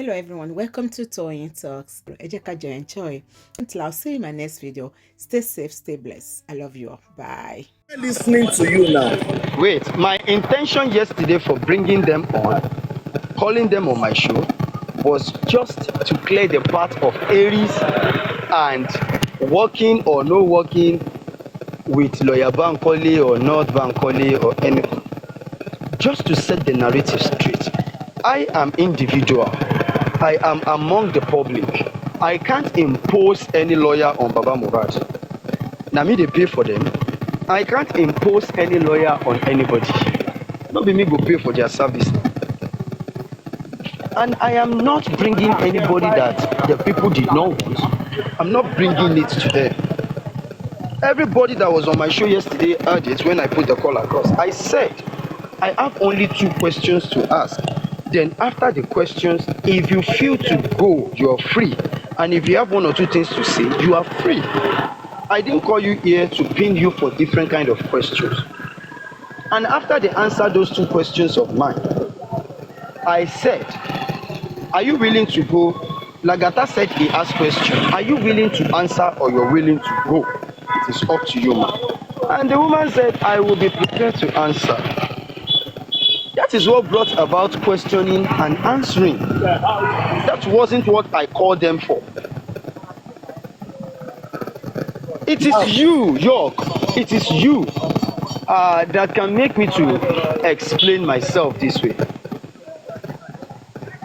Hello everyone, welcome to Toyeen Talks. Ejeka enjoy. Until I'll see you in my next video. Stay safe, stay blessed. I love you all. Bye. Listening to you now. Wait, my intention yesterday for bringing them on, calling them on my show, was just to clear the path of Aries and working or no working with lawyer Bankole or not Bankole or anything. Just to set the narrative straight. I am individual. I am among the public. I can't impose any lawyer on Baba Mohbad. Na me dey pay for them. I can't impose any lawyer on anybody. No be me go pay for their service. And I am not bringing anybody that the people did not want. I'm not bringing it to them. Everybody that was on my show yesterday heard it when I put the call across. I said, I have only 2 questions to ask. Then after the questions, if you feel to go, you are free. And if you have 1 or 2 things to say, you are free. I didn't call you here to pin you for different kind of questions. And after they answered those 2 questions of mine, I said, are you willing to go? Lagata said he asked question. Are you willing to answer or you're willing to go? It is up to you, man. And the woman said, I will be prepared to answer. That is what brought about questioning and answering. That wasn't what I called them for. It is you, York. It is you that can make me to explain myself this way.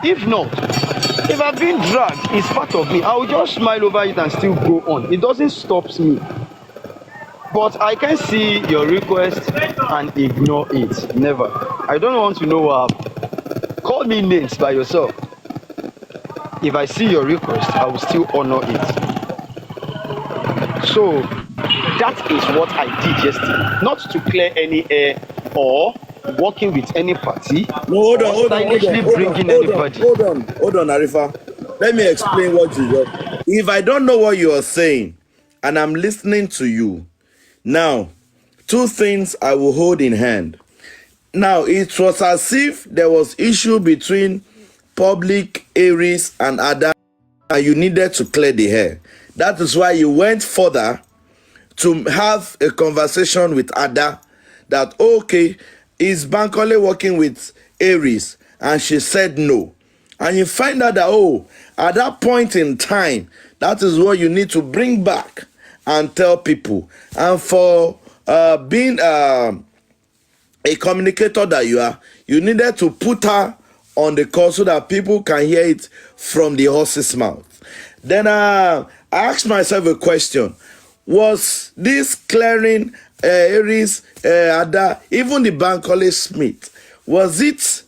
If not, if I've been dragged, it's part of me. I'll just smile over it and still go on. It doesn't stop me. But I can see your request and ignore it. Never. I don't want to know what happened. Call me names by yourself. If I see your request, I will still honor it. So that is what I did yesterday. Not to clear any air or working with any party. No, hold on, Arifa. Let me explain what you got. If I don't know what you are saying and I'm listening to you, now, 2 things I will hold in hand. Now, it was as if there was issue between public, Aries, and Ada, and you needed to clear the hair. That is why you went further to have a conversation with Ada that, okay, is Bankole working with Aries? And she said no. And you find out that, oh, at that point in time, that is what you need to bring back and tell people. And for being a communicator that you are, you needed to put her on the call so that people can hear it from the horse's mouth. Then I asked myself a question. Was this clearing Aries, Ada, even the Bankole Smith, was it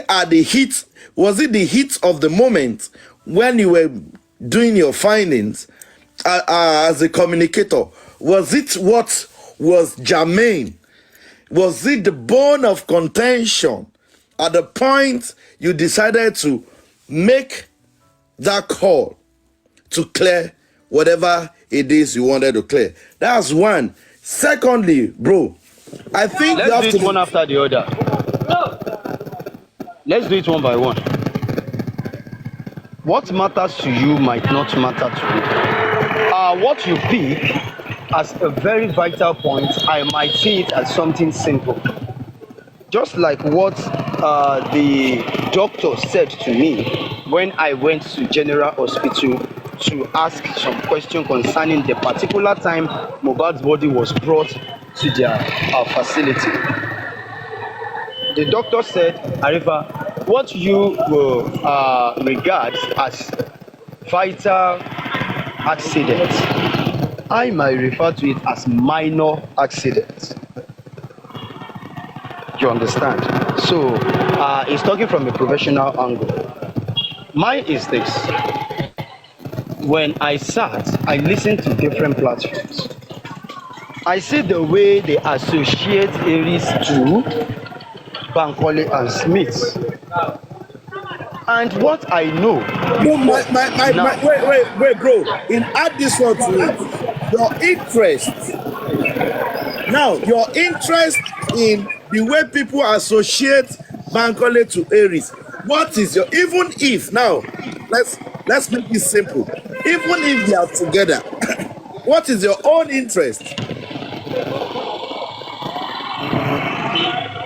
at the heat? Was it the heat of the moment when you were doing your findings as a communicator? Was it what was germane? Was it the bone of contention at the point you decided to make that call to clear whatever it is you wanted to clear? That's one. Secondly, bro, I think let's do it one after the other. Let's do it one by one. What matters to you might not matter to me. What you pick as a very vital point, I might see it as something simple. Just like what the doctor said to me when I went to General Hospital to ask some question concerning the particular time Mohbad's body was brought to their facility. The doctor said, Arifa, what you will regard as vital accident, I might refer to it as minor accident. You understand? So he's talking from a professional angle. Mine is this. When I sat, I listened to different platforms. I see the way they associate Aries to Bankole and Smith. And what I know. No, wait, bro. In add this one to it. Your interest. Now, your interest in the way people associate Bankole to Aries. what is your, even if now, let's make it simple. Even if they are together, what is your own interest?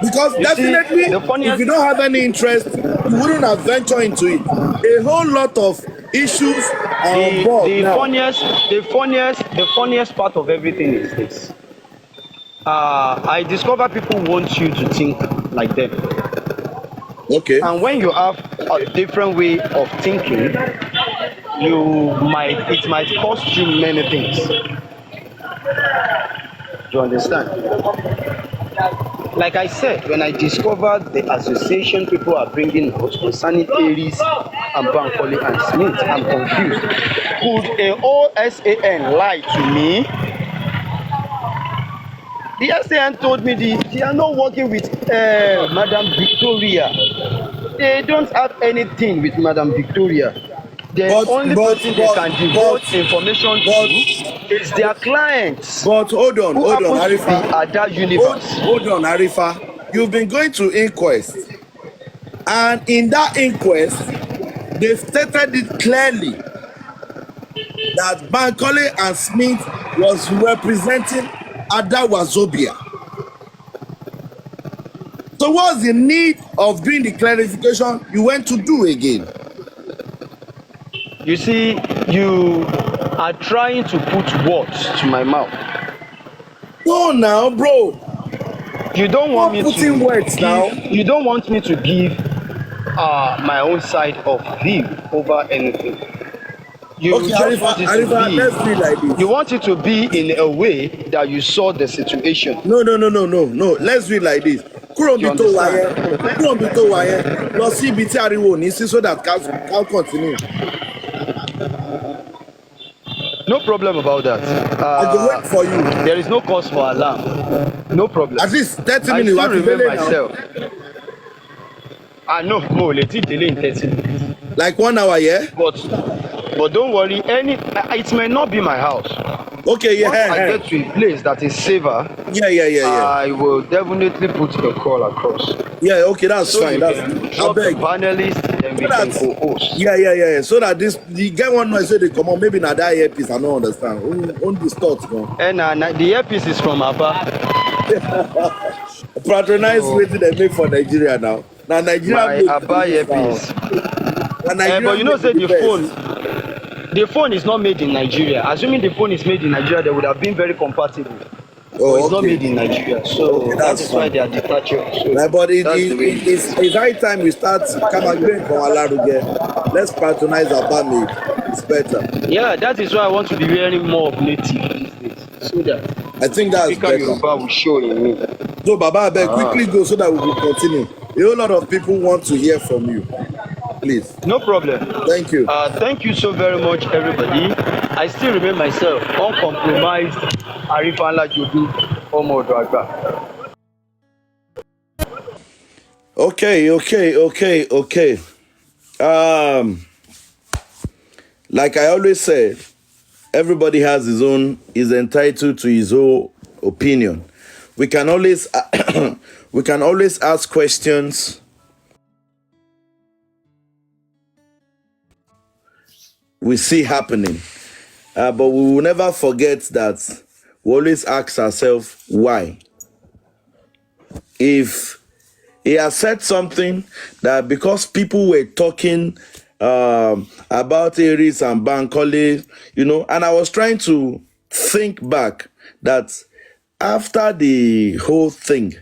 Because You see, definitely, the if you funniest, don't have any interest, you wouldn't have ventured into it. A whole lot of issues are on the board the now. funniest, the funniest part of everything is this. I discover people want you to think like them, Okay. and when you have a different way of thinking, it might cost you many things. You understand? Like I said, when I discovered the association people are bringing out concerning Aries and Bankole and Smith, I'm confused. Could a OSAN lie to me? The SAN told me they are not working with Madam Victoria. They don't have anything with Madam Victoria. The But only but person they but can but devote information but to is their clients, but hold who on, happens to be Arifa. Ada Universe. Hold on, Arifa. You've been going to inquest, and in that inquest, they've stated it clearly that Bankole and Smith was representing Ada Wazobia. So what's the need of doing the clarification you went to do again? You see, you are trying to put words to my mouth. No, now, bro. You don't want Not me putting to words give. now. You don't want me to give my own side of view over anything. You Okay, just want it to Let's do it like be. You this. want it to be in a way that you saw the situation. No. Let's do it like this. You Kúròǹbí tó wà understand? yẹn, kúròǹbí tó wà yẹn, lọ sí ibi tí ariwo ò ní sí so that can continue. No problem about that. I go wait for you. There is no cause for alarm. No problem. At least 30 I minutes. still What you remain feeling now? myself. I know mo le ti delay in 30 minutes. Like 1 hour, yeah? But don't worry, it may not be my house. Okay, yeah. Once I get to a place that is safer, Yeah. I will definitely put a call across. Yeah, okay, that's So fine. you That's can I drop the beg. panelist, then we So can that co-host. yeah. So that this the get one noise say they come on, maybe na that earpiece, I don't understand. On this thoughts go. And the earpiece is from Aba. Patronize So wetin they make for Nigeria now. Now Nigeria my make Aba this now. earpiece. And But Nigeria you know, make say the the phone is not made in Nigeria. Assuming the phone is made in Nigeria, they would have been very compatible. But Oh, it's not okay. made in Nigeria, so Okay, that that's is why fine. they are detaching. So Like, but that's the way it is. it's high time we start come again from Alaruge. Let's patronize our made. It's better. Yeah, that is why I want to be wearing more of native these days, so that I think that's typical better. Yoruba will show in me. So Baba Abeg, quickly go so that we will continue. A whole lot of people want to hear from you. Please. No problem. Thank you. Thank you so very much, everybody. I still remain myself, uncompromised. Arifa Jodu Omodoagba. Okay. Like I always said, everybody has is entitled to his own opinion. We can always we can always ask questions. We see happening. But we will never forget that we always ask ourselves why. If he has said something that because people were talking about Aries and Bankole, and I was trying to think back that after the whole thing,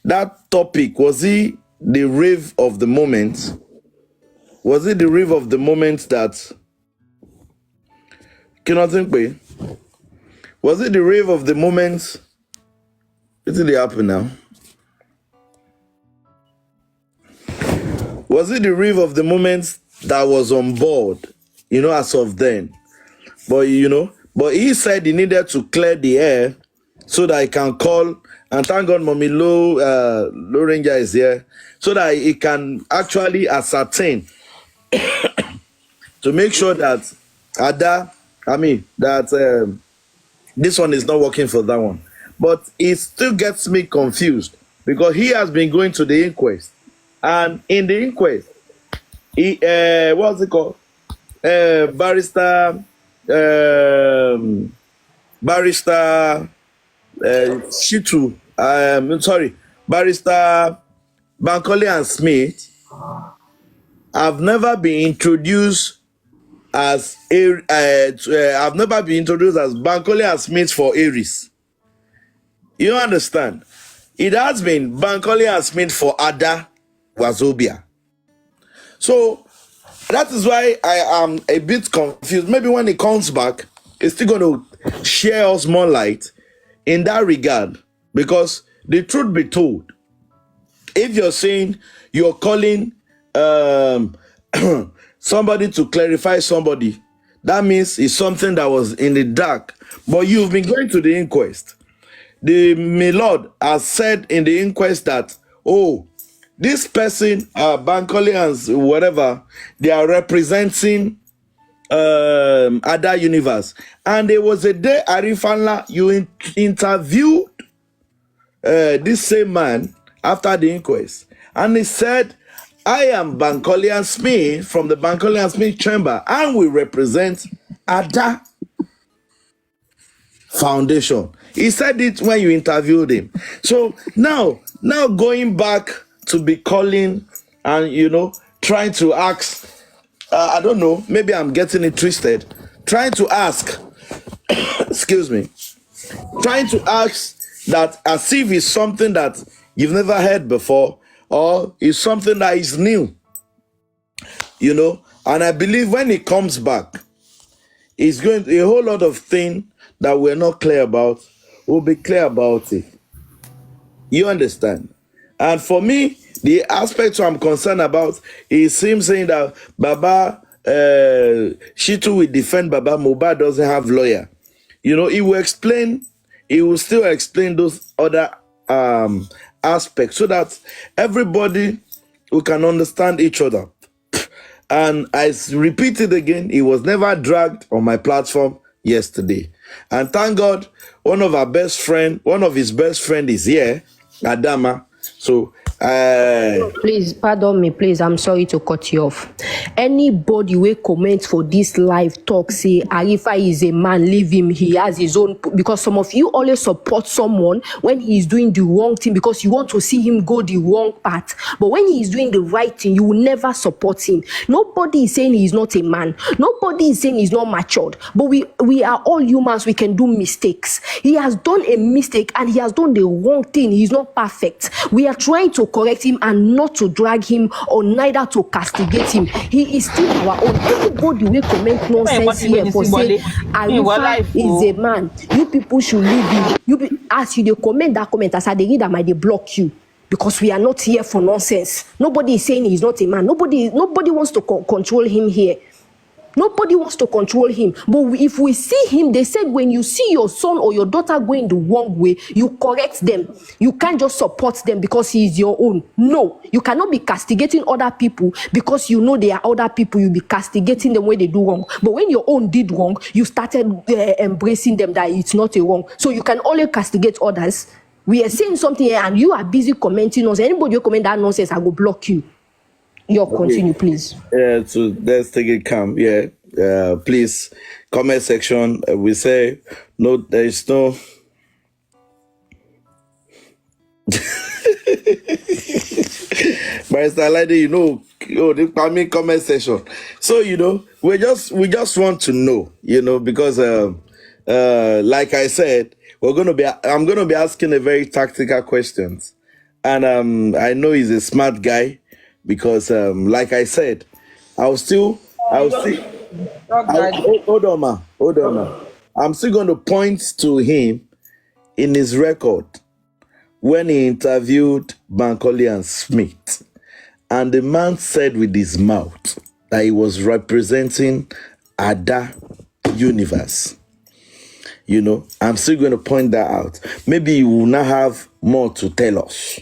that topic, was it the rave of the moment? Was it the rave of the moment that cannot think way? Was it the rave of the moment? What did it happen now? Was it the rave of the moment that was on board, as of then? But he said he needed to clear the air so that he can call, and thank God Mommy Low Ranger is here, so that he can actually ascertain to make sure that this one is not working for that one. But it still gets me confused because he has been going to the inquest. And in the inquest, what's it called? Barrister Shitu, sorry, Barrister Bankole and Smith have never been introduced as I've never been introduced as Bankole and Smith for Aries. You understand? It has been Bankole and Smith for Ada Wazobia. So that is why I am a bit confused. Maybe when it comes back, it's still going to share us more light in that regard. Because the truth be told, if you're saying you're calling somebody to clarify somebody, that means it's something that was in the dark. But you've been going to the inquest. The Milord has said in the inquest that, oh, this person, Bankole and whatever, they are representing other universe. And there was a day, Arifa, you interviewed this same man after the inquest. And he said, I am Bankole and Smith from the Bankole and Smith chamber, and we represent Ada Foundation. He said it when you interviewed him. So now going back to be calling and, trying to ask, I don't know, maybe I'm getting it twisted, trying to ask, excuse me, trying to ask that as if it's something that you've never heard before or it's something that is new, and I believe when it comes back, it's going to, a whole lot of things that we're not clear about, we'll be clear about it. You understand? And for me, the aspect I'm concerned about is him saying that Baba Shitu will defend Baba, Mohbad doesn't have lawyer. He will still explain those other aspects so that everybody we can understand each other. And I repeat it again, he was never dragged on my platform yesterday. And thank God, one of his best friend is here, Adama. So please pardon me, please, I'm sorry to cut you off. Anybody will comment for this live talk say Arifa is a man, leave him, he has his own, because some of you always support someone when he is doing the wrong thing because you want to see him go the wrong path, but when he is doing the right thing you will never support him. Nobody is saying he is not a man, nobody is saying he's not matured, but we are all humans, we can do mistakes. He has done a mistake and he has done the wrong thing, he's not perfect. We are trying to correct him and not to drag him or neither to castigate him. He is still our own. Anybody will comment nonsense here for saying Arifa is a man, you people should leave him. As you comment that comment, as I read that, they block you because we are not here for nonsense. Nobody is saying he's not a man. Nobody wants to control him here. Nobody wants to control him. But if we see him, they said when you see your son or your daughter going the wrong way, you correct them. You can't just support them because he is your own. No, you cannot be castigating other people because you know they are other people. You'll be castigating them when they do wrong. But when your own did wrong, you started embracing them that it's not a wrong. So you can only castigate others. We are saying something here and you are busy commenting on. Anybody who comment that nonsense, I will block you. Continue, please. So let's take it calm. Yeah. Please, comment section. We say no. There is no. Barrister Lady, the comment section. So we just want to know, because like I said, I'm gonna be asking a very tactical questions, and I know he's a smart guy. Because, like I said, hold on, ma. I'm still going to point to him in his record when he interviewed Bankole and Smith. And the man said with his mouth that he was representing Ada Universe. I'm still going to point that out. Maybe you will not have more to tell us.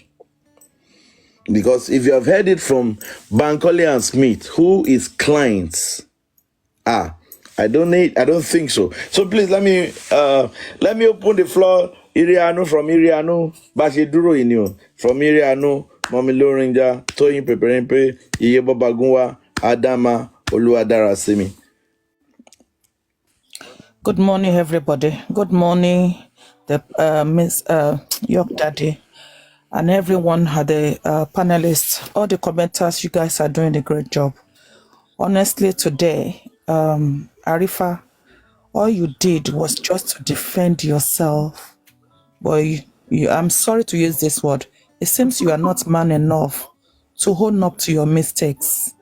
Because if you have heard it from Bankole and Smith, who is clients, I don't think so. So please let me open the floor. Iriano from Iriano, Bashiduro Inyo from Iriano, Mommy Lorinja, Toyin Peperempe, Iye Babagunwa, Adama, Oluwadarasimi. Good morning, everybody. Good morning, the Miss York Daddy, and everyone, the panelists, all the commenters. You guys are doing a great job. Honestly, today, Arifa, all you did was just to defend yourself. But I'm sorry to use this word. It seems you are not man enough to hold up to your mistakes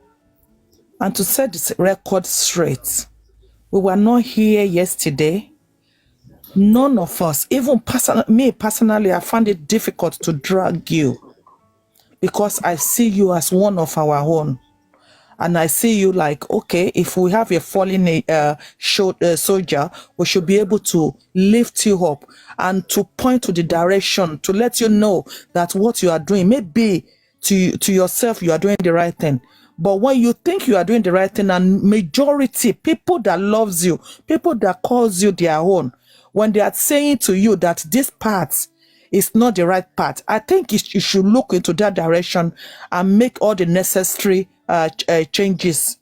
and to set this record straight. We were not here yesterday. None of us, even me personally, I found it difficult to drag you because I see you as one of our own. And I see you like, okay, if we have a fallen soldier, we should be able to lift you up and to point to the direction, to let you know that what you are doing, maybe to yourself, you are doing the right thing. But when you think you are doing the right thing, and majority, people that loves you, people that calls you their own, when they are saying to you that this part is not the right path, I think you should look into that direction and make all the necessary changes.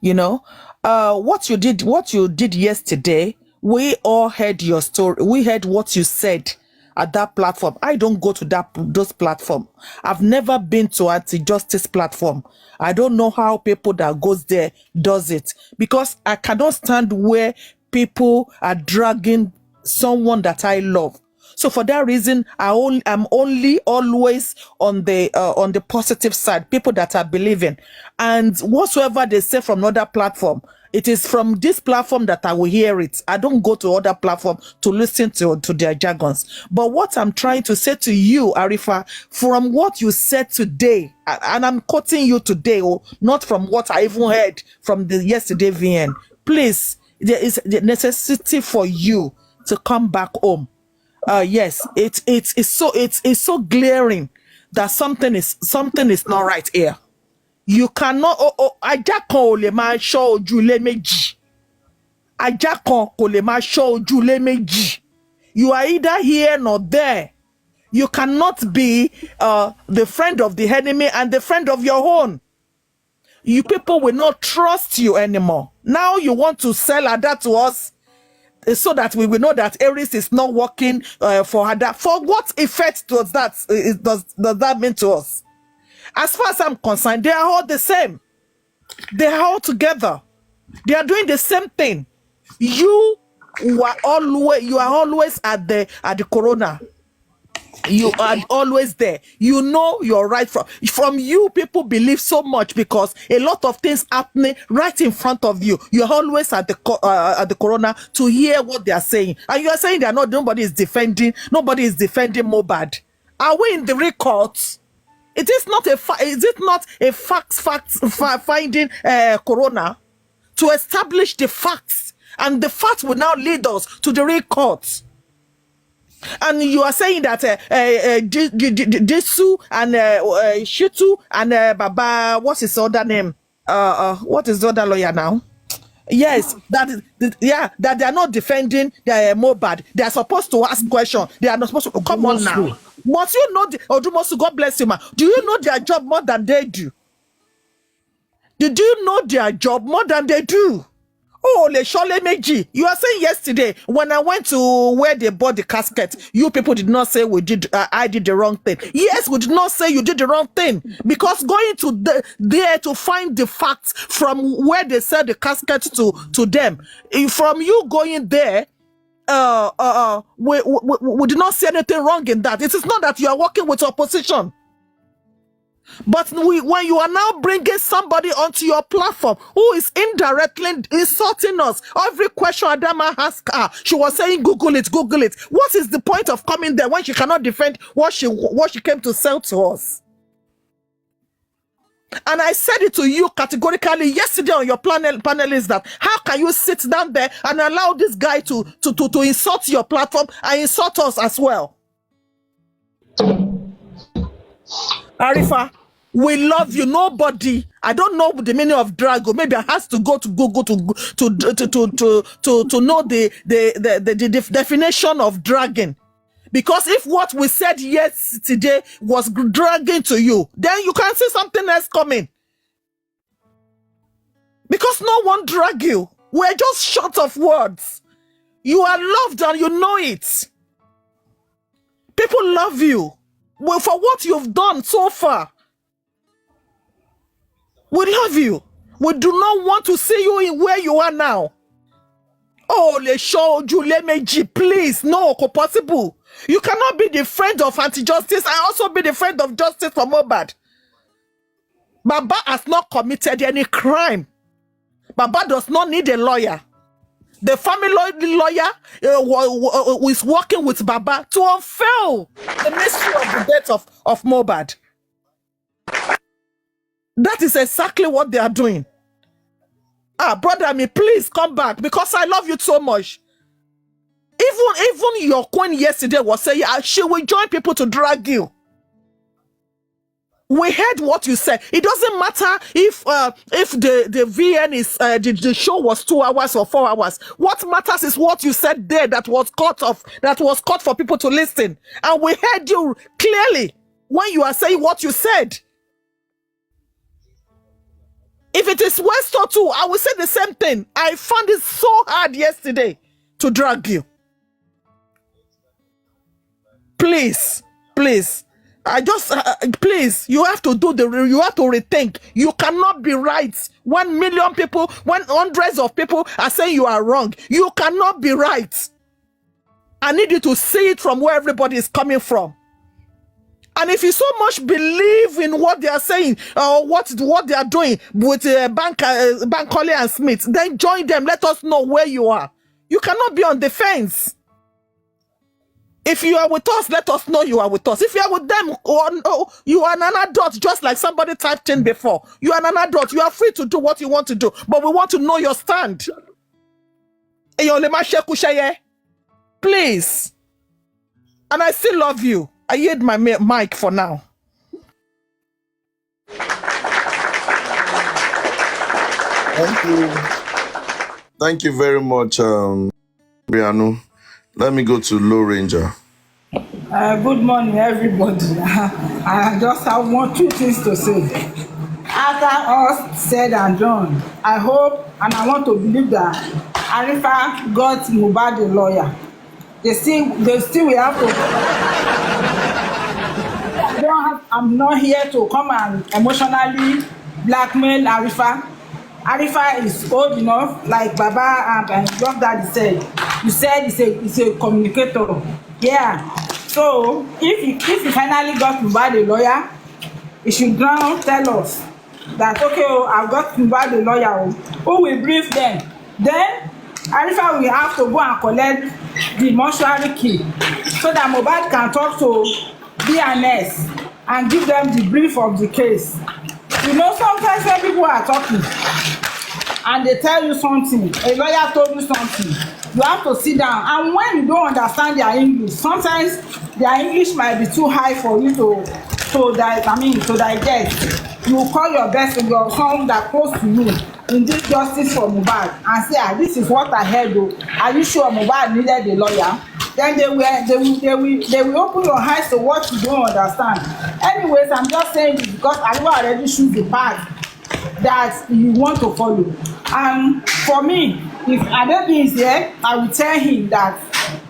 You know, what you did yesterday, we all heard your story. We heard what you said at that platform. I don't go to those platform. I've never been to anti-justice platform. I don't know how people that goes there does it, because I cannot stand where people are dragging someone that I love. So for that reason, I'm only always on the positive side, people that are believing. And whatsoever they say from another platform, it is from this platform that I will hear it. I don't go to other platform to listen to their jargons. But what I'm trying to say to you, Arifa, from what you said today, and I'm quoting you today, not from what I even heard from the yesterday VN, please, there is the necessity for you to come back home. Yes, it's so glaring that something is not right here. You cannot. Ajá kan ò lè máa ṣọ́ ojú ilé méjì. Ajá kan kò lè máa ṣọ́ ojú ilé méjì. You are either here nor there. You cannot be the friend of the enemy and the friend of your own. You people will not trust you anymore. Now you want to sell that to us, so that we will know that Aries is not working for her. For what effect does that mean to us? As far as I'm concerned, they are all the same. They are all together. They are doing the same thing. You are always at the corona. You are always there. You know you're right from you. People believe so much because a lot of things happening right in front of you. You're always at the corona to hear what they are saying, and you are saying that nobody is defending Mohbad. Are we in the real courts? Is it not a fact finding corona to establish the facts, and the facts will now lead us to the real courts? And you are saying that Disu and Shitu and Baba, what's his other name? What is the other lawyer now? Yes, that they are not defending Mohbad. They are supposed to ask questions. They are not supposed to come on now. Must you know Odumosu, God bless you, man. Do you know their job more than they do? Did you know their job more than they do? Oh, Le Shole Meji, you are saying yesterday when I went to where they bought the casket, you people did not say I did the wrong thing. Yes, we did not say you did the wrong thing, because going to there to find the facts from where they sell the casket to them, from you going there, we did not see anything wrong in that. It is not that you are working with opposition. But when you are now bringing somebody onto your platform who is indirectly insulting us, every question Adama asked her, she was saying, Google it. What is the point of coming there when she cannot defend what she came to sell to us? And I said it to you categorically yesterday on your panelists that how can you sit down there and allow this guy to insult your platform and insult us as well? Arifa, we love you. Nobody, I don't know the meaning of drag, or maybe I has to go to Google to know the definition of dragging. Because if what we said yesterday was dragging to you, then you can see something else coming. Because no one drag you. We're just short of words. You are loved and you know it. People love you. Well, for what you've done so far. We love you. We do not want to see you in where you are now. Oh, le show you meji, please. No, possible. You cannot be the friend of anti-justice and also be the friend of justice for Mohbad. Baba has not committed any crime. Baba does not need a lawyer. The family lawyer is working with Baba to unveil the mystery of the death of Mohbad. That is exactly what they are doing. Brother, me, please come back because I love you so much. Even your queen yesterday was saying she will join people to drag you. We heard what you said. It doesn't matter if the VN is the show was 2 hours or 4 hours. What matters is what you said there that was cut for people to listen. And we heard you clearly when you are saying what you said. If it is Westo too, I will say the same thing. I found it so hard yesterday to drag you. Please. I just, please, you have to you have to rethink. You cannot be right. 1 million people, hundreds of people are saying you are wrong. You cannot be right. I need you to see it from where everybody is coming from. And if you so much believe in what they are saying, or what they are doing with Bankole and Smith, then join them. Let us know where you are. You cannot be on the fence. If you are with us, let us know you are with us. If you are with them, you are an adult, just like somebody typed in before. You are an adult. You are free to do what you want to do. But we want to know your stand. Please. And I still love you. I yield my mic for now. Thank you. Thank you very much, Brianu. Let me go to Low Ranger. Good morning, everybody. I just have two things to say. After all said and done, I hope and I want to believe that Arifa got Mohbad a lawyer. They still will have to. I'm not here to come and emotionally blackmail Arifa. Arifa is old enough, like Baba and Young Daddy said. You said he's a communicator. Yeah. So if he finally got Mohbad a lawyer, he should now tell us that okay, I've got Mohbad a lawyer. Who will brief them? Then Arifa will have to go and collect the mortuary key so that Mohbad can talk to BNS and give them the brief of the case. You know, sometimes when people are talking and they tell you something, a lawyer told you something, you have to sit down. And when you don't understand their English, sometimes their English might be too high for you to digest. You call your best and your someone that close to you in this justice for Mohbad and say, this is what I heard. Are you sure Mohbad needed a lawyer? Then they will open your eyes to what you don't understand. Anyways, I'm just saying this because I already choose the path that you want to follow. And for me, if Adebi is here, I will tell him that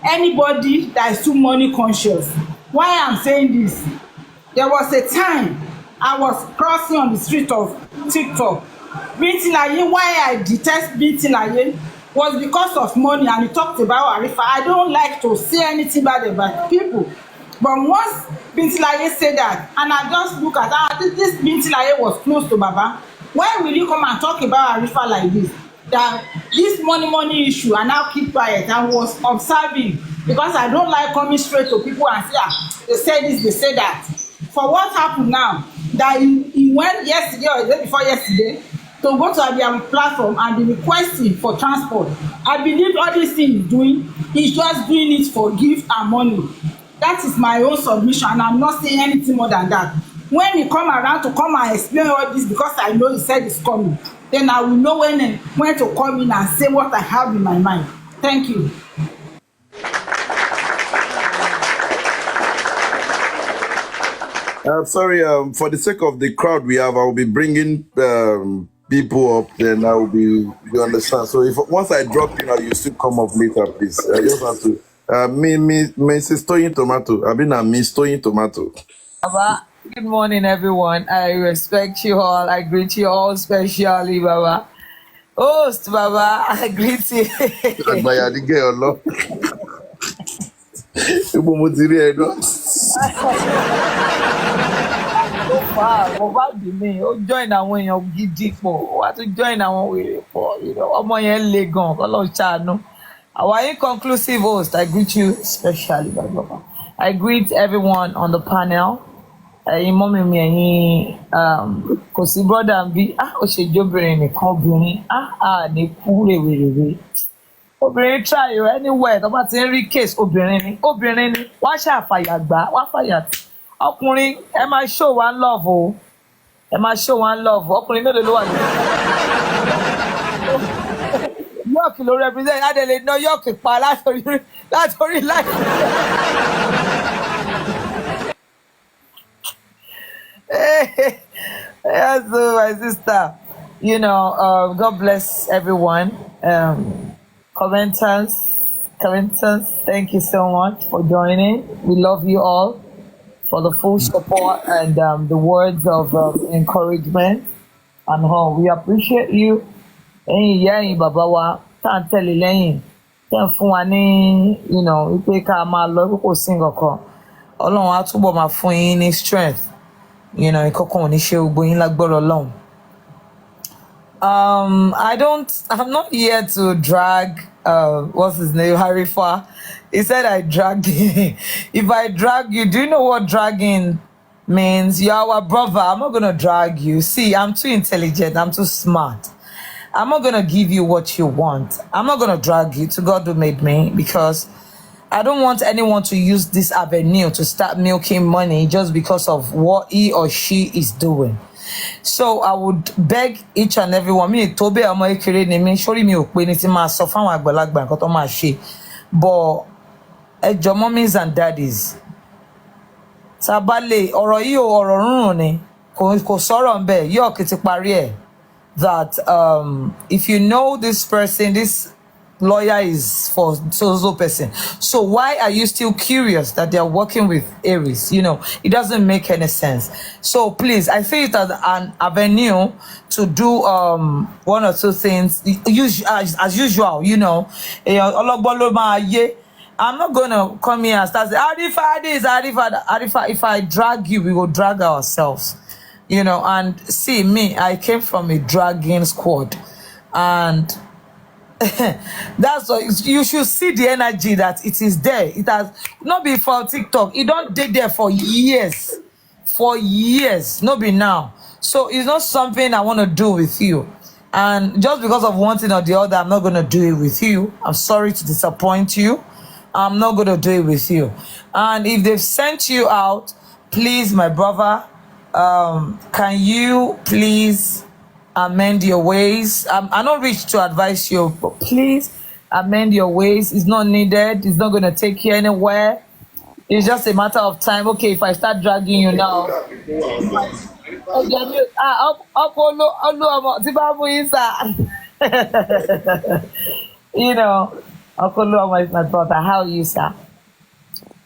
anybody that is too money conscious. Why I'm saying this? There was a time I was crossing on the street of TikTok. Binti Laye, why I detest Binti Laye was because of money, and he talked about Arifa. I don't like to say anything bad about people. But once Binti Laye said that, and I just look at this Binti Laye was close to Baba. Why will you come and talk about Arifa like this? That this money issue, and now keep quiet and was observing, because I don't like coming straight to people and say, they say this, they say that. For what happened now, that he went yesterday or the day before yesterday to go to their platform and be requesting for transport. I believe all these things he's doing, he's just doing it for gift and money. That is my own submission, and I'm not saying anything more than that. When he come around to come and explain all this, because I know he said it's coming, then I will know when to come in and say what I have in my mind. Thank you. Sorry, for the sake of the crowd we have, I will be bringing people up. Then I will be. You understand? So if once I drop you now, you still come up later, please. I just have to. Mrs. Toyin Tomato. I've been a Miss Toyin Tomato. Baba, good morning, everyone. I respect you all. I greet you all specially, Baba. Host, Baba, I greet you. Àgbàyà ni gẹ́ ọlọ́. Ibo mo ti rí ẹ náà. So far, Baba be me. Ó join àwọn èèyàn gidi pọ̀. Wá tún join àwọn wèrè pọ̀. Ọmọ yẹn le gan. Ọlọ́run ṣàánú. Our inconclusive host, I greet you specially, Baba. I greet everyone on the panel. Ẹ̀yin mọ́mí mi ẹ̀yin kò sí brọ́dà bí ó ṣe jóbìnrin nìkan obìnrin ní kú rèwerèwe obìnrin try anywhere tó bá ti ń rí case obìnrin ni wá ṣàfàyà gbà wá fàyà tí ọkùnrin ẹ máa show one love o ẹ máa show one love ọkùnrin mélòó ló wà ní. York ló represent adele náà York pa látòrí láì. Yes, my sister. God bless everyone. Commenters, thank you so much for joining. We love you all for the full support and the words of encouragement. And we appreciate you. Baba wa tan tẹ̀lé lẹ́yìn tan fún wa ní wípé ká máa lọ kó sing ọkọ. Ọlọ́run á túbọ̀ máa fún yín ní strength. Ìkọ̀kan ò ní ṣe gbogbo yín lágbára Ọlọ́run. I'm not here to drag what's his name, Arifa. He said I dragged him. If I drag you, do you know what dragging means? You're our brother. I'm not gonna drag you. See, I'm too intelligent, I'm too smart. I'm not gonna give you what you want. I'm not gonna drag you to God who made me, because I don't want anyone to use this avenue to start milking money just because of what he or she is doing. So I would beg each and every one. Mi tó bẹ́ẹ̀ ọmọ ekere ni mi, sórí mi ò pé ní ti máa sọ fáwọn àgbàlagbà nǹkan tó máa ṣe. But ẹjọ́ mummies and daddies. Tá bá lè ọ̀rọ̀ yìí ò ọ̀rọ̀ rúnrún ni. Kò sọ̀rọ̀ ńbẹ̀, York ti parí ẹ̀. That if you know this person, this lawyer is for so person, so why are you still curious that they are working with Aries? It doesn't make any sense. So please, I see it as an avenue to do one or two things as usual. I'm not gonna come here and start saying Arifa this, Arifa. If I drag you, we will drag ourselves. And see me, I came from a dragging squad, and that's why you should see the energy that it is there. It has not been for TikTok. It don't did there for years, not be now. So it's not something I want to do with you, and just because of one thing or the other, I'm not going to do it with you. I'm sorry to disappoint you. I'm not going to do it with you. And if they've sent you out, please, my brother, can you please amend your ways? I'm not rich to advise you, but please amend your ways. It's not needed. It's not going to take you anywhere. It's just a matter of time. Okay, if I start dragging you now, Uncle Luama is my brother. How are you, sir?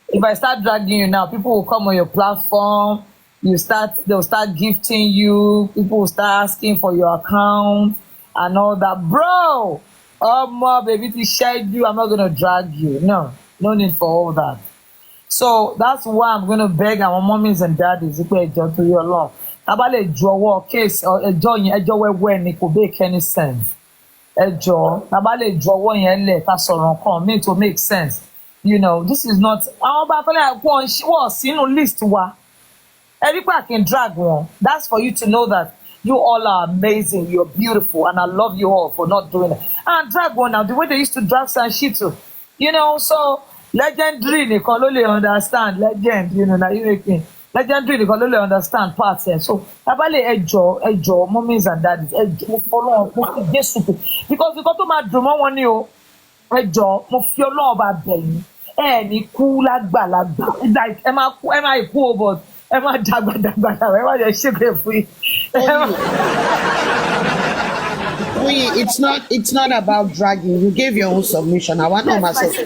If I start dragging you now, people will come on your platform. They'll start gifting you. People will start asking for your account and all that. Bro, my baby, to shade you. I'm not gonna drag you. No need for all that. So that's why I'm gonna beg our mommies and daddies to your law. About a draw case or a join a joy when it could make any sense. A jaw, about a draw and let us on me to make sense. This is not our back one she was list one. Everybody can drag one. That's for you to know that you all are amazing, you're beautiful, and I love you all for not doing it. And drag one now, the way they used to drag Sanshito. So legendary, they can only understand. Legend, now you making legendary, they can only understand parts. So abale ejo, mommies and daddies, follow because we got to my drum one you ejo, mo fi Ọlọ́run ba bẹ̀ yín. Any cool like balagba. Like am I cool, but ẹ má dàgbàdàgbà ẹ má jẹ́ ṣépè fún yín. It's not about dragging. You gave your own submission. I want to myself.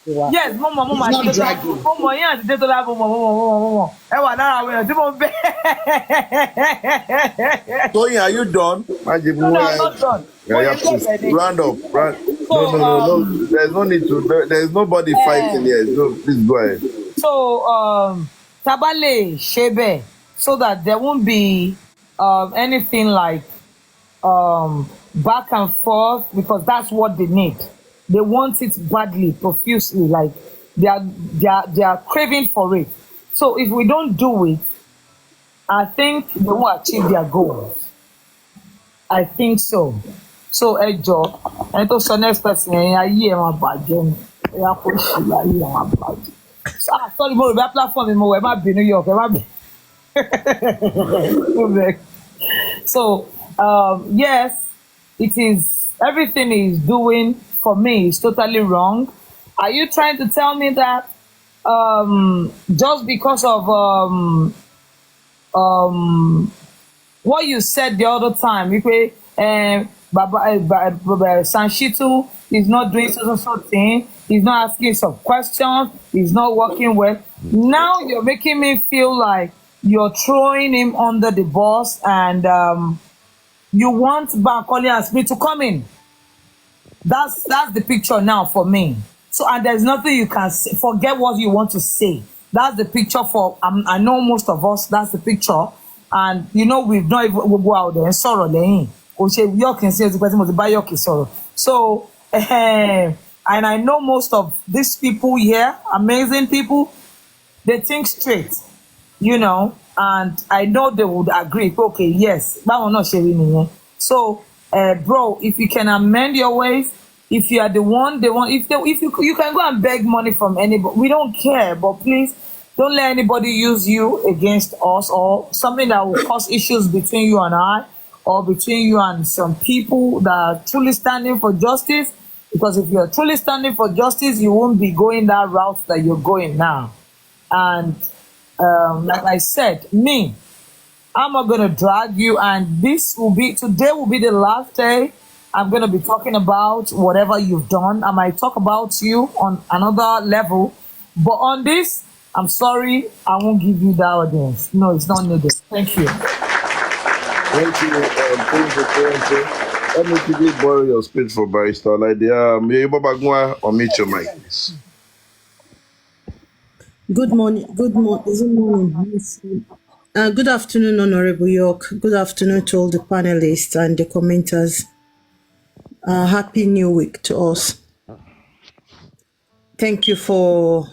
Yes, mo It's not dragging. mo mọ̀ yín àti Detola mo mọ̀ ẹ wà lára àwọn èèyàn tí mo bẹ̀. Toyin, are you done? No, I'm not done. Yeah, please. Round up. No. There's no need to. There's nobody fighting here. So please go ahead. So, Tabale Shebe, so that there won't be anything like back and forth, because that's what they need. They want it badly, profusely, like they are craving for it. So if we don't do it, I think they won't achieve their goals. I think so. So Ejo, and to so next person, I hear my bàjẹ́. Sorry, mo be platform mo e ma be New York, e ma be. So yes, it is, everything is doing for me is totally wrong. Are you trying to tell me that just because of what you said the other time, you Sanshitu is not doing so thing, he's not asking some questions, he's not working well. Now you're making me feel like you're throwing him under the bus, and you want Bankole and Smith to come in. That's the picture now for me. So, and there's nothing you can say. Forget what you want to say. That's the picture for, I know most of us, that's the picture. And, you know, we've not even, we'll go out there and sorrow. So, and I know most of these people here, amazing people, they think straight, you know, and I know they would agree. Okay, yes, that one not sharing. So, bro, if you can amend your ways, if you are the one they want, if you can go and beg money from anybody, we don't care. But please don't let anybody use you against us, or something that will cause issues between you and I, or between you and some people that are truly standing for justice. Because if you're truly standing for justice, you won't be going that route that you're going now. And like I said, I'm not going to drag you, and today will be the last day I'm going to be talking about whatever you've done. I might talk about you on another level, but on this, I'm sorry, I won't give you the audience. No, it's not needed. Thank you. Thank you. Let me quickly borrow your speech for Barrister Like or meet your mic, please. Good morning. Good morning. Is it morning? Yes. Good afternoon, Honorable York. Good afternoon to all the panelists and the commenters. Happy New Week to us. Thank you for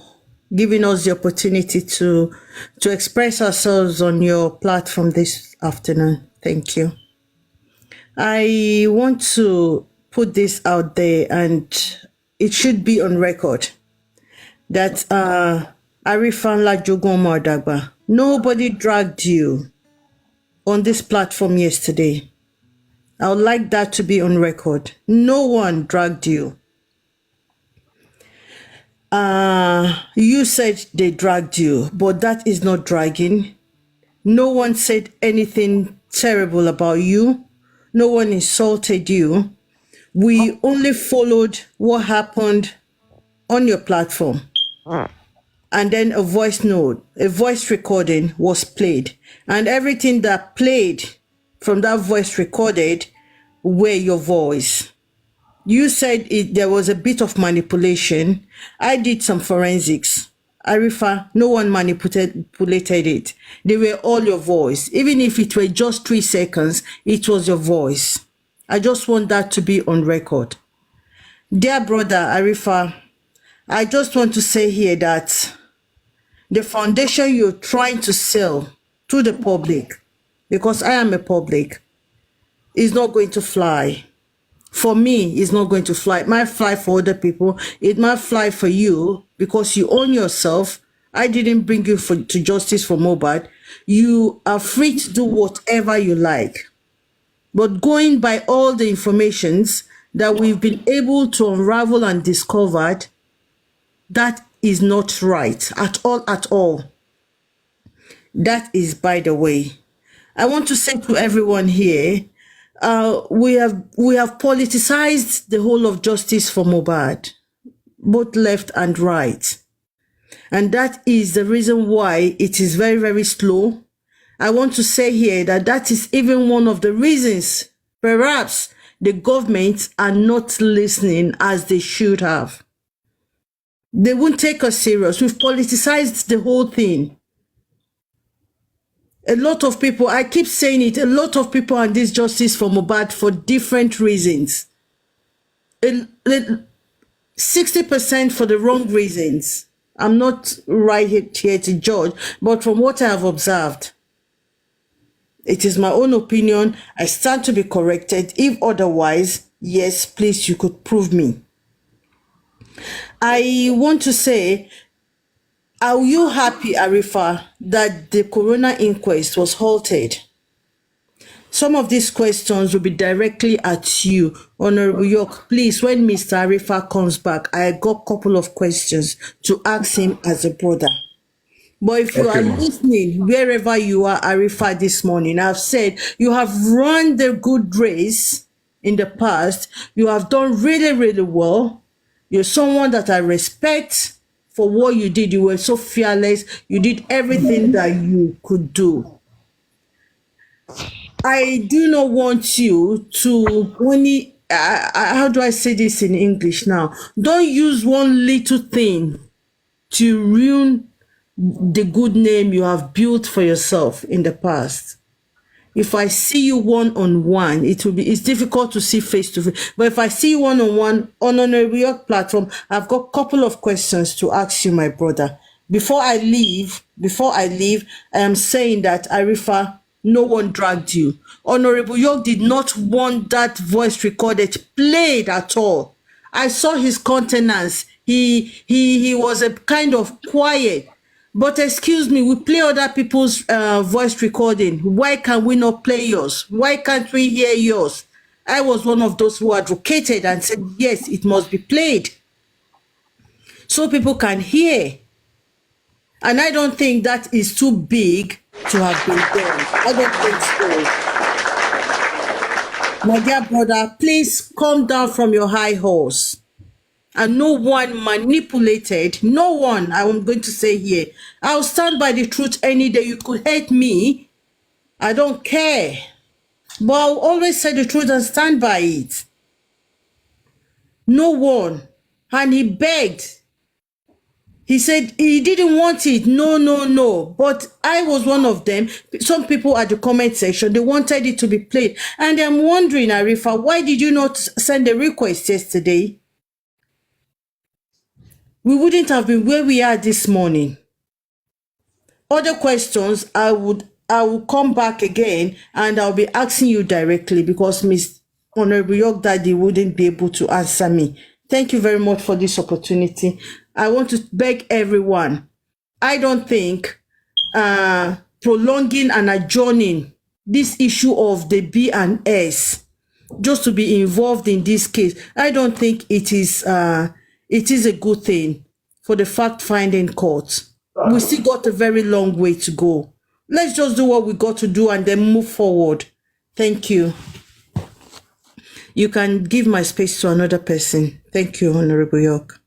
giving us the opportunity to express ourselves on your platform this afternoon. Thank you. I want to put this out there, and it should be on record that Arifa Lajogun Dagba, nobody dragged you on this platform yesterday. I would like that to be on record. No one dragged you. You said they dragged you, but that is not dragging. No one said anything terrible about you. No one insulted you. We only followed what happened on your platform. And then a voice recording was played. And everything that played from that voice recorded were your voice. You said there was a bit of manipulation. I did some forensics. Arifa, no one manipulated it. They were all your voice. Even if it were just 3 seconds, it was your voice. I just want that to be on record. Dear brother Arifa, I just want to say here that the foundation you're trying to sell to the public, because I am a public, is not going to fly. For me, it's not going to fly. It might fly for other people. It might fly for you because you own yourself. I didn't bring you to justice for Mohbad. You are free to do whatever you like. But going by all the informations that we've been able to unravel and discovered, that is not right at all, at all. That is by the way. I want to say to everyone here, we have politicized the whole of justice for Mohbad, both left and right. And that is the reason why it is very, very slow. I want to say here that that is even one of the reasons perhaps the governments are not listening as they should have. They won't take us serious. We've politicized the whole thing. A lot of people, I keep saying it, a lot of people are on this justice for Mohbad for different reasons. 60% for the wrong reasons. I'm not right here to judge, but from what I have observed, it is my own opinion. I stand to be corrected. If otherwise, yes, please, you could prove me. I want to say, are you happy, Arifa, that the coroner inquest was halted? Some of these questions will be directly at you. Honorable York, please, when Mr. Arifa comes back, I got a couple of questions to ask him as a brother. But if you are listening, wherever you are, Arifa, this morning, I've said you have run the good race in the past. You have done really, really well. You're someone that I respect for what you did. You were so fearless. You did everything that you could do. I do not want you to only, how do I say this in English now? Don't use one little thing to ruin the good name you have built for yourself in the past. If I see you one-on-one, it's difficult to see face-to-face. But if I see you one-on-one on a real platform, I've got a couple of questions to ask you, my brother. Before I leave, I am saying that, Arifa, no one dragged you. Honorable York did not want that voice recorded played at all. I saw his countenance. He was a kind of quiet. But excuse me, we play other people's voice recording. Why can we not play yours? Why can't we hear yours? I was one of those who advocated and said, yes, it must be played so people can hear. And I don't think that is too big to have been done. I don't think so. My dear brother, please come down from your high horse. And no one manipulated, no one, I'm going to say here. I'll stand by the truth any day. You could hate me. I don't care. But I'll always say the truth and stand by it. No one. And he begged. He said he didn't want it. No. But I was one of them. Some people at the comment section, they wanted it to be played. And I'm wondering, Arifa, why did you not send a request yesterday? We wouldn't have been where we are this morning. Other questions, I will come back again and I'll be asking you directly because Miss Honorable York Daddy wouldn't be able to answer me. Thank you very much for this opportunity. I want to beg everyone. I don't think prolonging and adjourning this issue of the B&S just to be involved in this case, I don't think it is a good thing for the fact-finding court. We still got a very long way to go. Let's just do what we got to do and then move forward. Thank you. You can give my space to another person. Thank you, Honorable York.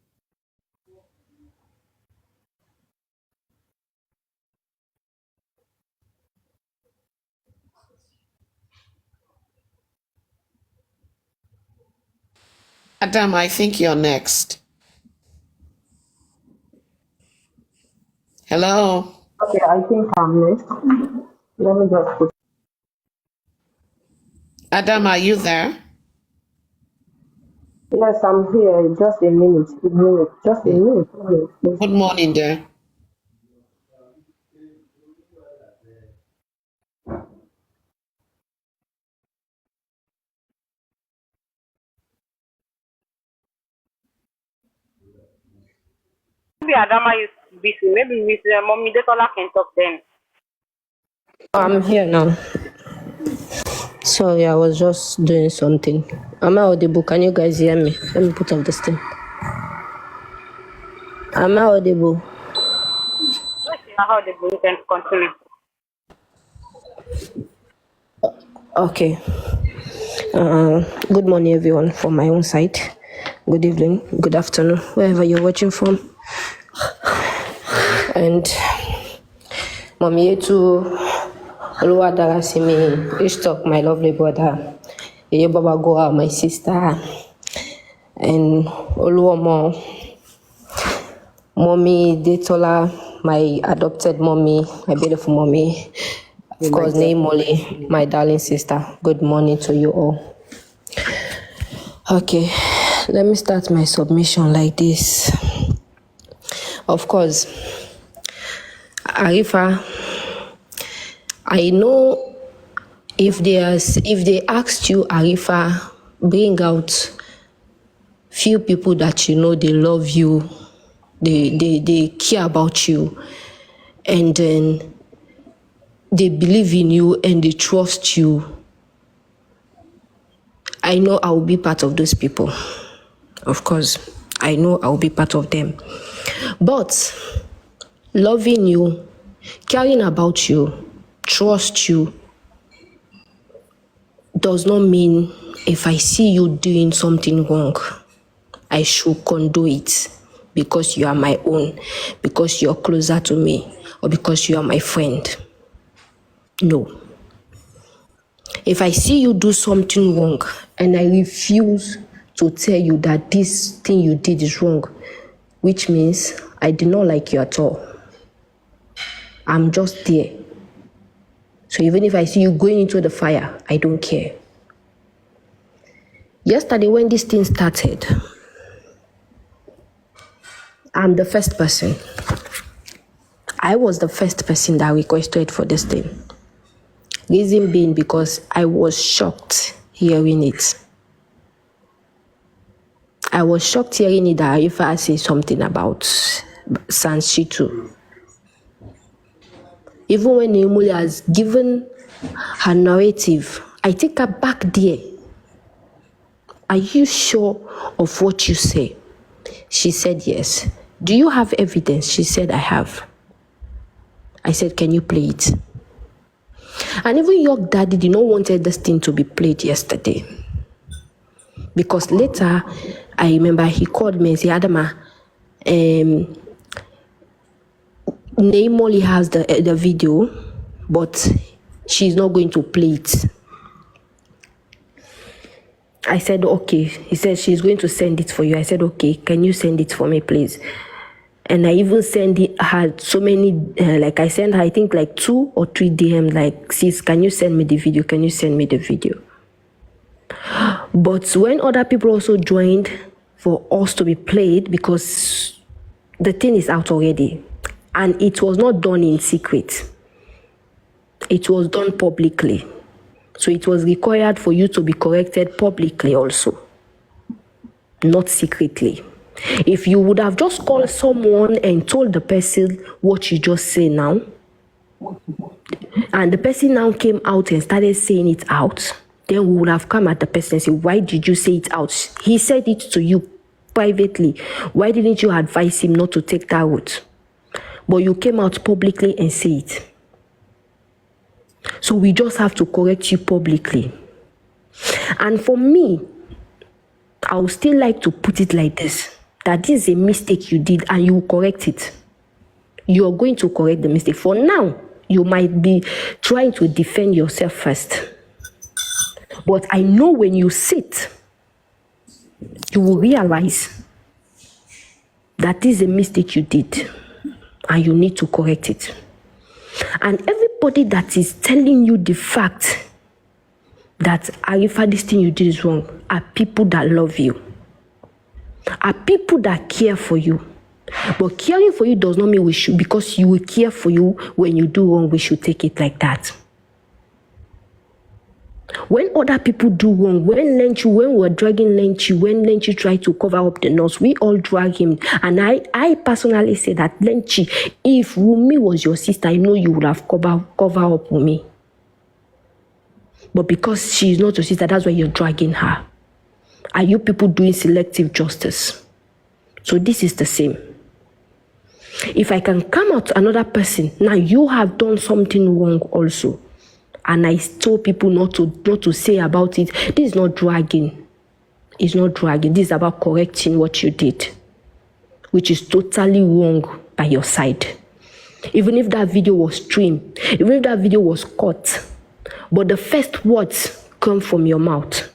Adam, I think you're next. Hello? Okay, I think I'm next. Let me just put. Adam, are you there? Yes, I'm here. Just a minute. Just a minute. Please. Good morning, dear. Maybe Adama is busy. Maybe Miss Mommy Detola can talk then. I'm here now. Sorry, I was just doing something. Am I audible? Can you guys hear me? Let me put off this thing. Am I audible? How the boy can continue. Okay. Good morning, everyone, from my own side. Good evening, good afternoon, wherever you're watching from. And Mommy to Oluwadarasimi, Ishtok, my lovely brother, Yeye Baba Goa, my sister, and Oluomo, Mommy Detola, my adopted mommy, my beautiful mommy. Of course, name Molly, my darling sister. Good morning to you all. Okay, let me start my submission like this. Of course, Arifa, I know if they asked you, Arifa, bring out few people that you know they love you, they care about you, and then they believe in you and they trust you. I know I will be part of those people. Of course, I know I will be part of them. But loving you, caring about you, trust you, does not mean if I see you doing something wrong, I should condone it because you are my own, because you're closer to me, or because you are my friend. No. If I see you do something wrong and I refuse to tell you that this thing you did is wrong, which means I did not like you at all. I'm just there. So even if I see you going into the fire, I don't care. Yesterday when this thing started, I'm the first person. I was the first person that requested for this thing. Reason being because I was shocked hearing it. I was shocked hearing it that Arifa said something about Sanshitu. Even when Nemuli has given her narrative, I take her back there. Are you sure of what you say? She said yes. Do you have evidence? She said I have. I said, can you play it? And even your daddy did not want this thing to be played yesterday. Because later, I remember he called me and said, Adama, Naimoli has the video, but she's not going to play it. I said, okay. He said, she's going to send it for you. I said, okay, can you send it for me, please? And I even her so many, I sent her, I think 2 or 3 DM, sis, can you send me the video? Can you send me the video? But when other people also joined for us to be played, because the thing is out already, and it was not done in secret. It was done publicly. So it was required for you to be corrected publicly also, not secretly. If you would have just called someone and told the person what you just say now, and the person now came out and started saying it out, then we would have come at the person and say, why did you say it out? He said it to you privately. Why didn't you advise him not to take that route? But you came out publicly and said it. So we just have to correct you publicly. And for me, I would still like to put it like this, that this is a mistake you did and you will correct it. You are going to correct the mistake. For now, you might be trying to defend yourself first. But I know when you sit, you will realize that this is a mistake you did and you need to correct it. And everybody that is telling you the fact that Arifa, this thing you did is wrong, are people that love you, are people that care for you. But caring for you does not mean we should, because you will care for you when you do wrong, we should take it like that. When other people do wrong, when we're dragging Lenchi, when Lenchi tried to cover up the nose, we all drag him. And I personally say that, Lenchi, if Wumi was your sister, I know you would have cover up Wumi. But because she is not your sister, that's why you're dragging her. Are you people doing selective justice? So this is the same. If I can come out to another person, now you have done something wrong also, and I told people not to say about it. This is not dragging. It's not dragging. This is about correcting what you did, which is totally wrong by your side. Even if that video was streamed, even if that video was cut, but the first words come from your mouth.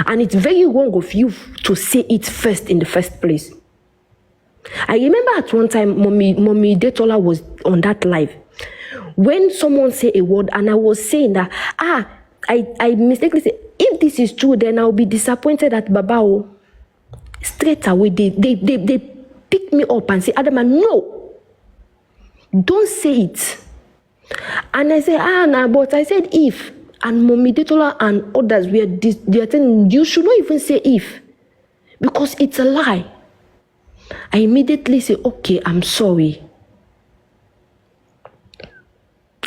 And it's very wrong of you to say it first in the first place. I remember at one time, Mommy Detola was on that live. When someone say a word, and I was saying that, I mistakenly say, if this is true, then I'll be disappointed at Babao. Straight away, they pick me up and say, Adama, no, don't say it. And I say, but I said if. And Mommy Detola and others they are telling you should not even say if, because it's a lie. I immediately say, okay, I'm sorry.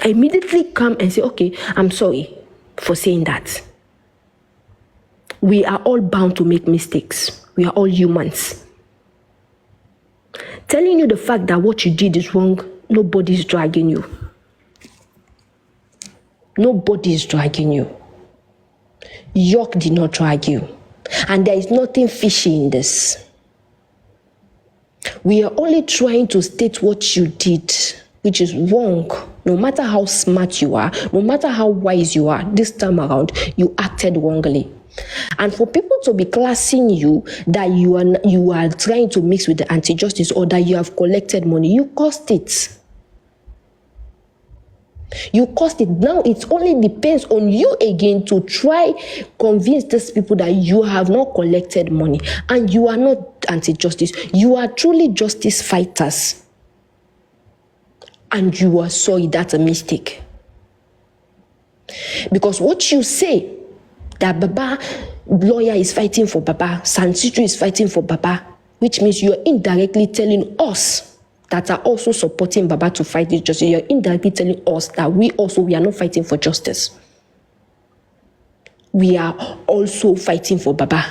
I immediately come and say, okay, I'm sorry for saying that. We are all bound to make mistakes. We are all humans. Telling you the fact that what you did is wrong, nobody's dragging you. Nobody is dragging you. York did not drag you. And there is nothing fishy in this. We are only trying to state what you did, which is wrong. No matter how smart you are, no matter how wise you are, this time around, you acted wrongly. And for people to be classing you that you are trying to mix with the anti-justice or that you have collected money, you cost it. You cost it. Now it only depends on you again to try convince these people that you have not collected money and you are not anti-justice. You are truly justice fighters. And you are sorry, that's a mistake. Because what you say, that Baba lawyer is fighting for Baba, Sansitu is fighting for Baba, which means you are indirectly telling us that are also supporting Baba to fight this justice. You're indirectly telling us that we are not fighting for justice. We are also fighting for Baba.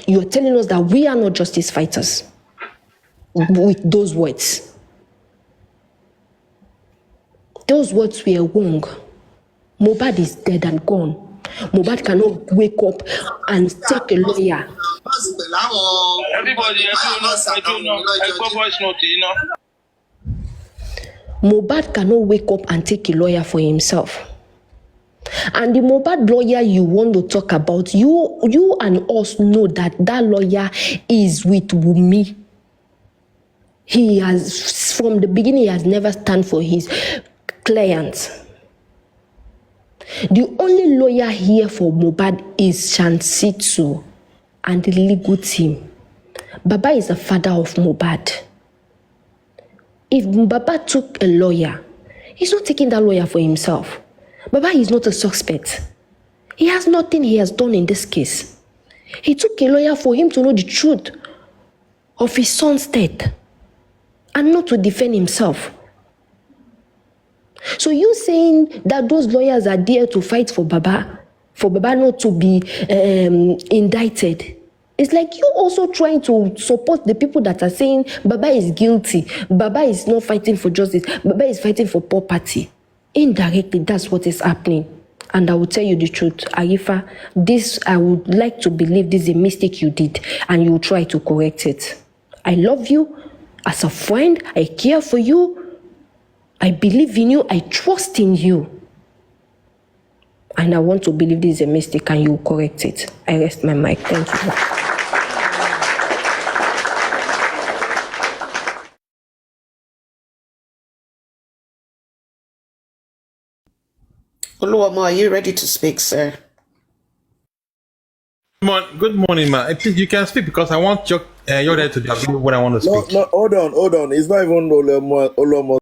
You're telling us that we are not justice fighters with those words. Those words were wrong. Mohbad is dead and gone. Mohbad cannot wake up and take a lawyer. Mohbad cannot wake up and take a lawyer for himself. And the Mohbad lawyer you want to talk about, you and us know that lawyer is with Wunmi. He has, from the beginning, he has never stand for his clients. The only lawyer here for Mohbad is Sansitu and the legal team. Baba is the father of Mohbad. If Baba took a lawyer, he's not taking that lawyer for himself. Baba is not a suspect. He has nothing he has done in this case. He took a lawyer for him to know the truth of his son's death and not to defend himself. So you saying that those lawyers are there to fight for Baba not to be indicted, it's like you also trying to support the people that are saying Baba is guilty, Baba is not fighting for justice, Baba is fighting for property. Indirectly, that's what is happening. And I will tell you the truth, Arifa, this, I would like to believe this is a mistake you did and you will try to correct it. I love you as a friend, I care for you, I believe in you, I trust in you. And I want to believe this is a mistake and you will correct it. I rest my mic. Thank you. Oluwamo, are you ready to speak, sir? Good morning, ma. Please, you can speak because I want your there to be what I want to speak. No, hold on. It's not even Oluwamo